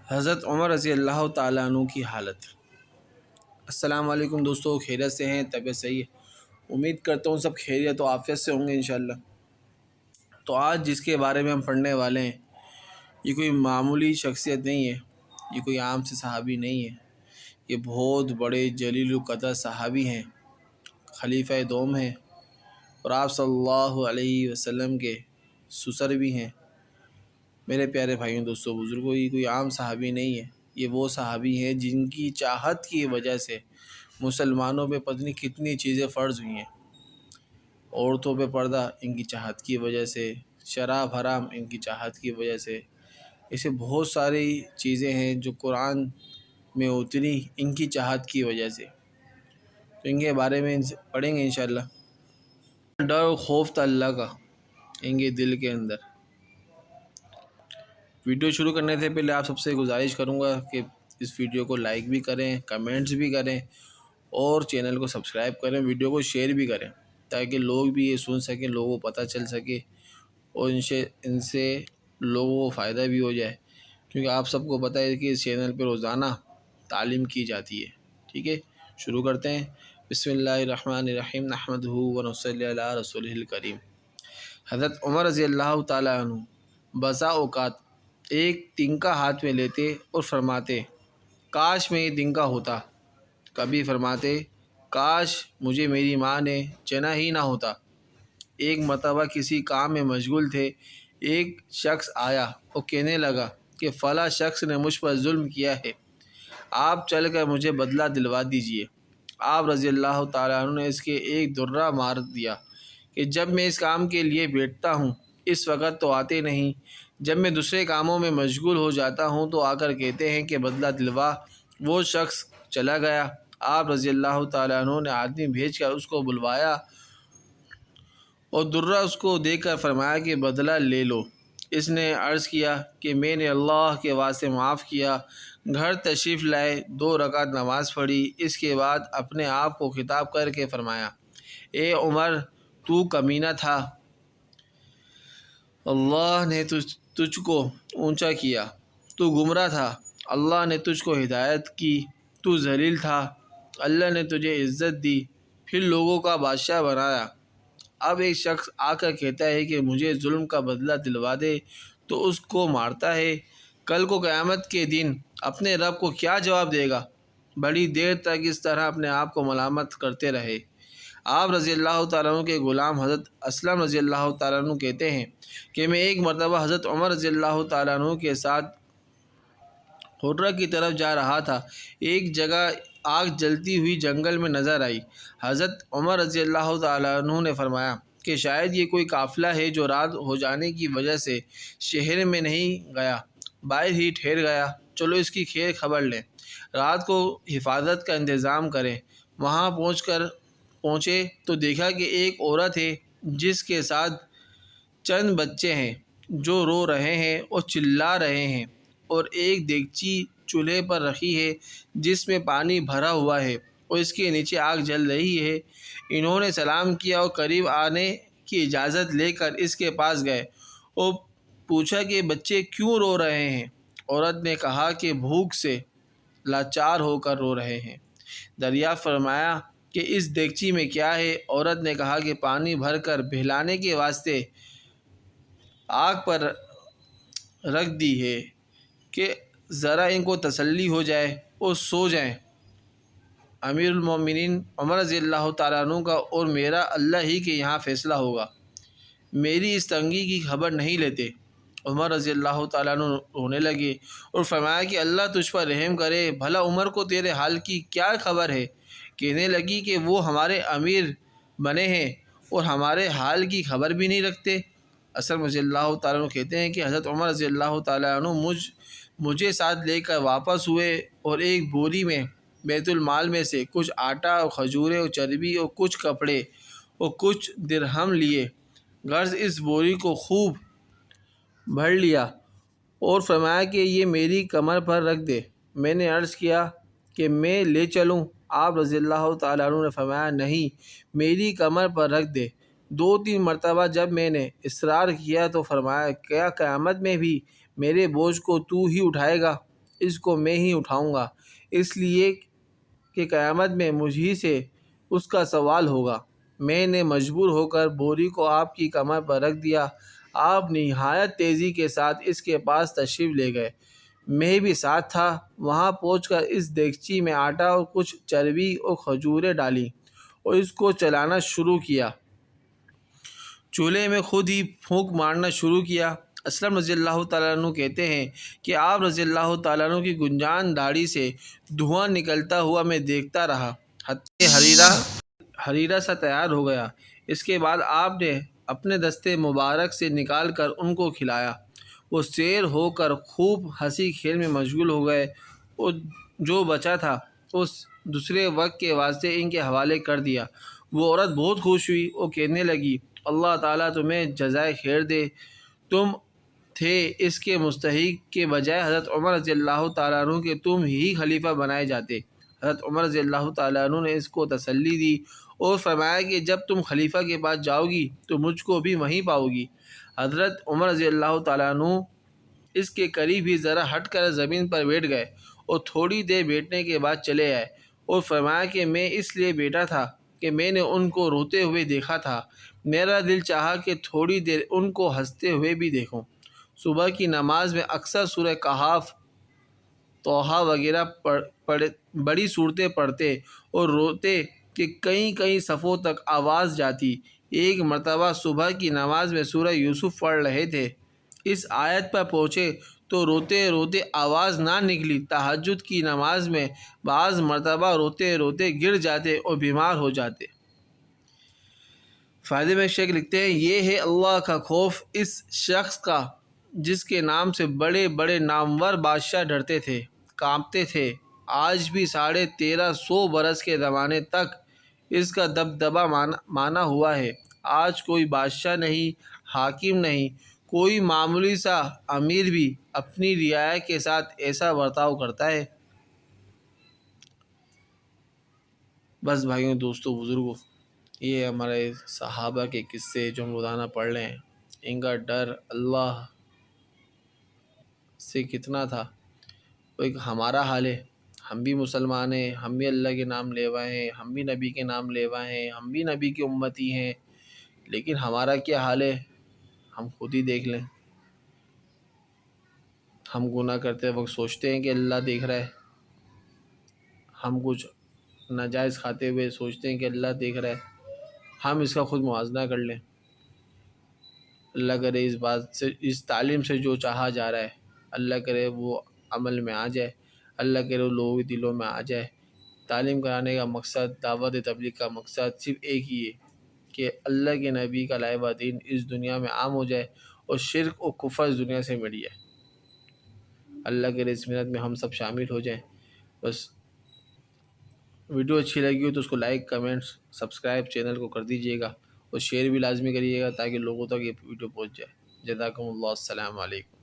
حضرت عمر رضی اللہ تعالیٰ عنہ کی حالت۔ السلام علیکم دوستو، خیریت سے ہیں؟ طبیعت صحیح ہے؟ امید کرتا ہوں سب خیریت و عافیت سے ہوں گے انشاءاللہ۔ تو آج جس کے بارے میں ہم پڑھنے والے ہیں یہ کوئی معمولی شخصیت نہیں ہے، یہ کوئی عام سے صحابی نہیں ہے، یہ بہت بڑے جلیل القدر صحابی ہیں، خلیفہ دوم ہیں اور آپ صلی اللہ علیہ وسلم کے سسر بھی ہیں۔ میرے پیارے بھائیوں دوستوں بزرگوں، یہ کوئی عام صحابی نہیں ہے، یہ وہ صحابی ہیں جن کی چاہت کی وجہ سے مسلمانوں پہ پتہ نہیں کتنی چیزیں فرض ہوئی ہیں۔ عورتوں پہ پردہ ان کی چاہت کی وجہ سے، شراب حرام ان کی چاہت کی وجہ سے، ایسے بہت ساری چیزیں ہیں جو قرآن میں اتری ان کی چاہت کی وجہ سے۔ تو ان کے بارے میں پڑھیں گے انشاءاللہ۔ ڈر و خوف تھا اللہ کا ان کے دل کے اندر۔ ویڈیو شروع کرنے سے پہلے آپ سب سے گزارش کروں گا کہ اس ویڈیو کو لائک بھی کریں، کمنٹس بھی کریں اور چینل کو سبسکرائب کریں، ویڈیو کو شیئر بھی کریں تاکہ لوگ بھی یہ سن سکیں، لوگوں کو پتہ چل سکے اور ان سے لوگوں کو فائدہ بھی ہو جائے، کیونکہ آپ سب کو پتہ ہے کہ اس چینل پہ روزانہ تعلیم کی جاتی ہے۔ ٹھیک ہے، شروع کرتے ہیں۔ بسم اللہ الرحمن الرحیم، نحمدہ ونصلی علی رسولہ الکریم۔ حضرت عمر رضی اللہ تعالیٰ عنہ بسا اوقات ایک تنکا ہاتھ میں لیتے اور فرماتے کاش میں یہ تنکا ہوتا، کبھی فرماتے کاش مجھے میری ماں نے چنا ہی نہ ہوتا۔ ایک مرتبہ کسی کام میں مشغول تھے، ایک شخص آیا اور کہنے لگا کہ فلاں شخص نے مجھ پر ظلم کیا ہے، آپ چل کر مجھے بدلہ دلوا دیجیے۔ آپ رضی اللہ تعالیٰ عنہ نے اس کے ایک درہ مار دیا کہ جب میں اس کام کے لیے بیٹھتا ہوں اس وقت تو آتے نہیں، جب میں دوسرے کاموں میں مشغول ہو جاتا ہوں تو آ کر کہتے ہیں کہ بدلہ دلوا۔ وہ شخص چلا گیا۔ آپ رضی اللہ تعالیٰ عنہ نے آدمی بھیج کر اس کو بلوایا اور درہ اس کو دے کر فرمایا کہ بدلہ لے لو۔ اس نے عرض کیا کہ میں نے اللہ کے واسطے معاف کیا۔ گھر تشریف لائے، 2 رکعت نماز پڑھی، اس کے بعد اپنے آپ کو خطاب کر کے فرمایا، اے عمر تو کمینہ تھا، اللہ نے تجھ کو اونچا کیا، تو گمراہ تھا، اللہ نے تجھ کو ہدایت کی، تو ذلیل تھا، اللہ نے تجھے عزت دی، پھر لوگوں کا بادشاہ بنایا۔ اب ایک شخص آ کر کہتا ہے کہ مجھے ظلم کا بدلہ دلوا دے تو اس کو مارتا ہے، کل کو قیامت کے دن اپنے رب کو کیا جواب دے گا؟ بڑی دیر تک اس طرح اپنے آپ کو ملامت کرتے رہے۔ آپ رضی اللہ تعالیٰ عنہ کے غلام حضرت اسلم رضی اللہ تعالیٰ عنہ کہتے ہیں کہ میں ایک مرتبہ حضرت عمر رضی اللہ تعالیٰ عنہ کے ساتھ حرہ کی طرف جا رہا تھا، ایک جگہ آگ جلتی ہوئی جنگل میں نظر آئی۔ حضرت عمر رضی اللہ تعالیٰ عنہ نے فرمایا کہ شاید یہ کوئی قافلہ ہے جو رات ہو جانے کی وجہ سے شہر میں نہیں گیا، باہر ہی ٹھہر گیا، چلو اس کی خیر خبر لیں، رات کو حفاظت کا انتظام کریں۔ وہاں پہنچے تو دیکھا کہ ایک عورت ہے جس کے ساتھ چند بچے ہیں جو رو رہے ہیں اور چلا رہے ہیں، اور ایک دیگچی چولہے پر رکھی ہے جس میں پانی بھرا ہوا ہے اور اس کے نیچے آگ جل رہی ہے۔ انہوں نے سلام کیا اور قریب آنے کی اجازت لے کر اس کے پاس گئے اور پوچھا کہ بچے کیوں رو رہے ہیں؟ عورت نے کہا کہ بھوک سے لاچار ہو کر رو رہے ہیں۔ دریافت فرمایا کہ اس دیگچی میں کیا ہے؟ عورت نے کہا کہ پانی بھر کر بہلانے کے واسطے آگ پر رکھ دی ہے کہ ذرا ان کو تسلی ہو جائے اور سو جائیں۔ امیر المومنین عمر رضی اللہ تعالیٰ عنہ کا اور میرا اللہ ہی کے یہاں فیصلہ ہوگا، میری اس تنگی کی خبر نہیں لیتے۔ عمر رضی اللہ تعالیٰ عنہ رونے لگے اور فرمایا کہ اللہ تجھ پر رحم کرے، بھلا عمر کو تیرے حال کی کیا خبر ہے؟ کہنے لگی کہ وہ ہمارے امیر بنے ہیں اور ہمارے حال کی خبر بھی نہیں رکھتے۔ اسلم رضی اللہ تعالیٰ عنہ کہتے ہیں کہ حضرت عمر رضی اللہ تعالیٰ عنہ مجھے ساتھ لے کر واپس ہوئے اور ایک بوری میں بیت المال میں سے کچھ آٹا اور کھجوریں اور چربی اور کچھ کپڑے اور کچھ درہم لیے، غرض اس بوری کو خوب بھر لیا اور فرمایا کہ یہ میری کمر پر رکھ دے۔ میں نے عرض کیا کہ میں لے چلوں؟ آپ رضی اللہ تعالیٰ عنہ نے فرمایا نہیں، میری کمر پر رکھ دے۔ 2-3 مرتبہ جب میں نے اصرار کیا تو فرمایا کیا قیامت میں بھی میرے بوجھ کو تو ہی اٹھائے گا؟ اس کو میں ہی اٹھاؤں گا، اس لیے کہ قیامت میں مجھی سے اس کا سوال ہوگا۔ میں نے مجبور ہو کر بوری کو آپ کی کمر پر رکھ دیا۔ آپ نہایت تیزی کے ساتھ اس کے پاس تشریف لے گئے، میں بھی ساتھ تھا۔ وہاں پہنچ کر اس دیگچی میں آٹا اور کچھ چربی اور کھجوریں ڈالیں اور اس کو چلانا شروع کیا۔ چولہے میں خود ہی پھونک مارنا شروع کیا۔ اسلم رضی اللہ تعالیٰ عنہ کہتے ہیں کہ آپ رضی اللہ تعالیٰ عنہ کی گنجان داڑھی سے دھواں نکلتا ہوا میں دیکھتا رہا حتیٰ کہ حریرہ سا تیار ہو گیا۔ اس کے بعد آپ نے اپنے دستے مبارک سے نکال کر ان کو کھلایا۔ وہ سیر ہو کر خوب ہنسی کھیل میں مشغول ہو گئے اور جو بچا تھا اس دوسرے وقت کے واسطے ان کے حوالے کر دیا۔ وہ عورت بہت خوش ہوئی اور کہنے لگی، اللہ تعالیٰ تمہیں جزائے خیر دے، تم تھے اس کے مستحق کے بجائے حضرت عمر رضی اللہ تعالیٰ عنہ کے تم ہی خلیفہ بنائے جاتے۔ حضرت عمر رضی اللہ تعالیٰ عنہ نے اس کو تسلی دی اور فرمایا کہ جب تم خلیفہ کے پاس جاؤ گی تو مجھ کو بھی وہیں پاؤ گی۔ حضرت عمر رضی اللہ تعالیٰ عنہ اس کے قریب ہی ذرا ہٹ کر زمین پر بیٹھ گئے اور تھوڑی دیر بیٹھنے کے بعد چلے آئے اور فرمایا کہ میں اس لیے بیٹھا تھا کہ میں نے ان کو روتے ہوئے دیکھا تھا، میرا دل چاہا کہ تھوڑی دیر ان کو ہنستے ہوئے بھی دیکھوں۔ صبح کی نماز میں اکثر سورہ کہف، طٰہٰ وغیرہ بڑی صورتیں پڑھتے اور روتے کہ کئی صفوں تک آواز جاتی۔ ایک مرتبہ صبح کی نماز میں سورہ یوسف پڑھ رہے تھے، اس آیت پر پہنچے تو روتے روتے آواز نہ نکلی۔ تہجد کی نماز میں بعض مرتبہ روتے روتے گر جاتے اور بیمار ہو جاتے۔ فائدے میں شیخ لکھتے ہیں، یہ ہے اللہ کا خوف اس شخص کا جس کے نام سے بڑے بڑے نامور بادشاہ ڈرتے تھے، کانپتے تھے۔ آج بھی 1350 برس کے زمانے تک اس کا دبدبہ مانا ہوا ہے۔ آج کوئی بادشاہ نہیں، حاکم نہیں، کوئی معمولی سا امیر بھی اپنی رعایا کے ساتھ ایسا برتاؤ کرتا ہے۔ بس بھائیوں، دوستوں، بزرگوں، یہ ہمارے صحابہ کے قصے جو ہم روزانہ پڑھ رہے ہیں، ان کا ڈر اللہ سے کتنا تھا، وہ ایک ہمارا حال ہے۔ ہم بھی مسلمان ہیں، ہم بھی اللہ کے نام لیوائے ہیں، ہم بھی نبی کے نام لیوائے ہیں، ہم بھی نبی کی امتی ہیں، لیکن ہمارا کیا حال ہے ہم خود ہی دیکھ لیں۔ ہم گناہ کرتے وقت سوچتے ہیں کہ اللہ دیکھ رہا ہے، ہم کچھ ناجائز کھاتے ہوئے سوچتے ہیں کہ اللہ دیکھ رہا ہے۔ ہم اس کا خود موازنہ کر لیں۔ اللہ کرے اس بات سے، اس تعلیم سے جو چاہا جا رہا ہے، اللہ کرے وہ عمل میں آ جائے، اللہ کرے وہ لوگوں کے دلوں میں آ جائے۔ تعلیم کرانے کا مقصد، دعوت تبلیغ کا مقصد صرف ایک ہی ہے کہ اللہ کے نبی کا لائبہ دین اس دنیا میں عام ہو جائے اور شرک و کفر اس دنیا سے مٹ جائے۔ اللہ کرے اس محنت میں ہم سب شامل ہو جائیں۔ بس ویڈیو اچھی لگی ہو تو اس کو لائک، کمنٹس، سبسکرائب چینل کو کر دیجیے گا اور شیئر بھی لازمی کریے گا تاکہ لوگوں تک یہ ویڈیو پہنچ جائے۔ جزاکم اللہ، السلام علیکم۔